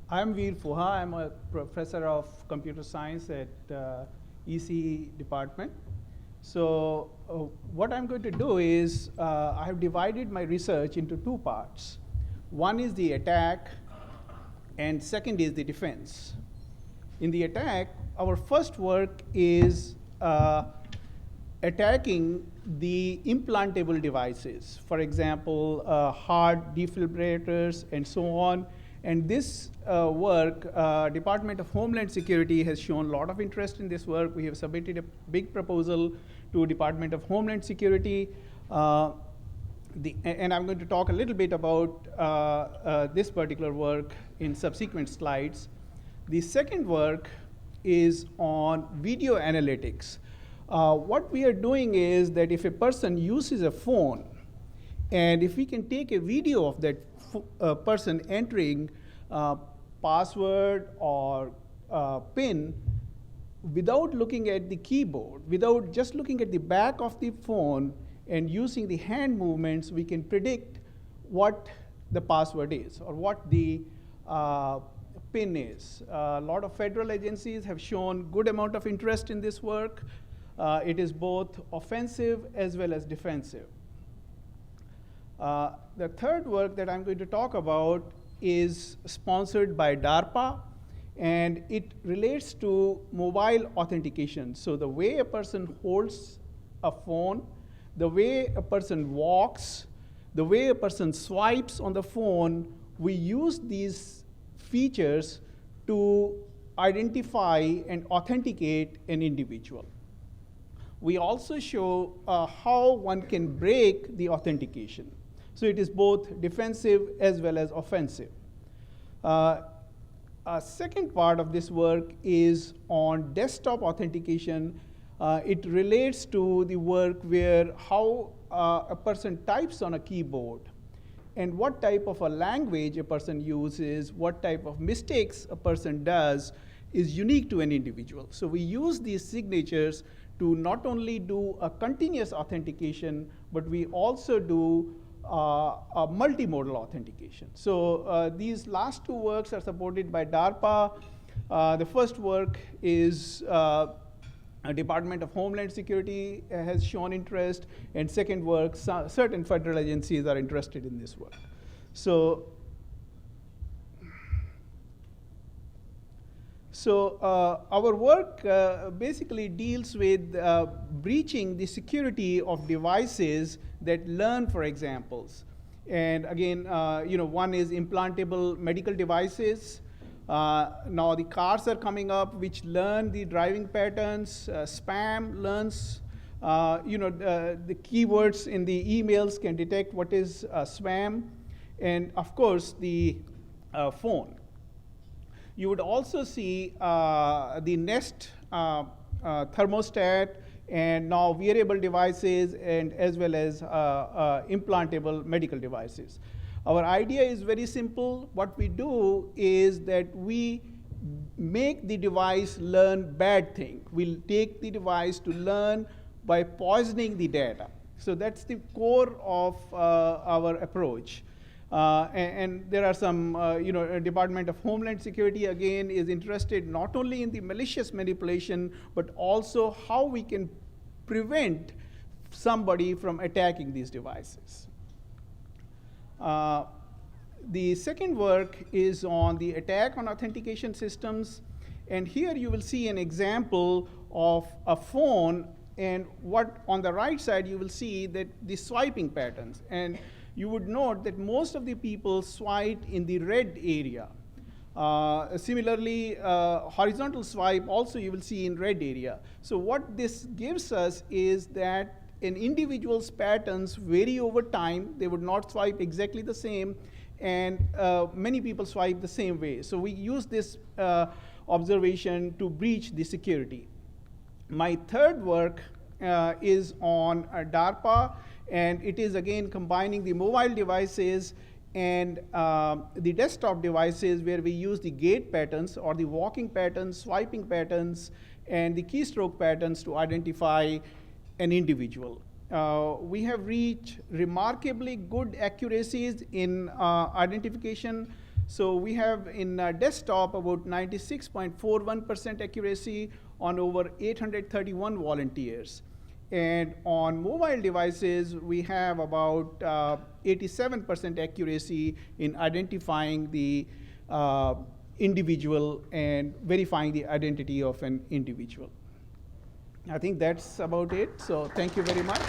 I'm Vir Phoha. I'm a professor of computer science at EC department. So what I'm going to do is I have divided my research into two parts. One is the attack, and second is the defense. In the attack, our first work is attacking the implantable devices. For example, heart defibrillators and so on. And this work, Department of Homeland Security has shown a lot of interest in this work. We have submitted a big proposal to Department of Homeland Security. And I'm going to talk a little bit about this particular work in subsequent slides. The second work is on video analytics. What we are doing is that if a person uses a phone, and if we can take a video of that person entering password or PIN without looking at the keyboard, without just looking at the back of the phone and using the hand movements, we can predict what the password is or what the PIN is. A lot of federal agencies have shown good amount of interest in this work. It is both offensive as well as defensive. The third work that I'm going to talk about is sponsored by DARPA, and it relates to mobile authentication. So the way a person holds a phone, the way a person walks, the way a person swipes on the phone, we use these features to identify and authenticate an individual. We also show how one can break the authentication. So it is both defensive as well as offensive. A second part of this work is on desktop authentication. It relates to the work where how a person types on a keyboard and what type of a language a person uses, what type of mistakes a person does is unique to an individual. So we use these signatures to not only do a continuous authentication, but we also do a multimodal authentication. So these last two works are supported by DARPA. The first work is Department of Homeland Security has shown interest, and second work, certain federal agencies are interested in this work. So our work basically deals with breaching the security of devices that learn for examples. And again, one is implantable medical devices. Now the cars are coming up which learn the driving patterns. Spam learns, the keywords in the emails can detect what is spam. And of course, the phone. You would also see the Nest thermostat and now wearable devices and as well as implantable medical devices. Our idea is very simple. What we do is that we make the device learn bad thing. We'll take the device to learn by poisoning the data. So that's the core of our approach. And there are some, Department of Homeland Security, again, is interested not only in the malicious manipulation, but also how we can prevent somebody from attacking these devices. The second work is on the attack on authentication systems. And here you will see an example of a phone, and what on the right side you will see that the swiping patterns. And you would note that most of the people swipe in the red area. Similarly, horizontal swipe also you will see in red area. So what this gives us is that an individual's patterns vary over time. They would not swipe exactly the same, and many people swipe the same way. So we use this observation to breach the security. My third work is on DARPA, and it is again combining the mobile devices and the desktop devices where we use the gait patterns or the walking patterns, swiping patterns, and the keystroke patterns to identify an individual. We have reached remarkably good accuracies in identification So we have in desktop about 96.41% accuracy on over 831 volunteers. And on mobile devices, we have about 87% accuracy in identifying the individual and verifying the identity of an individual. I think that's about it. So thank you very much.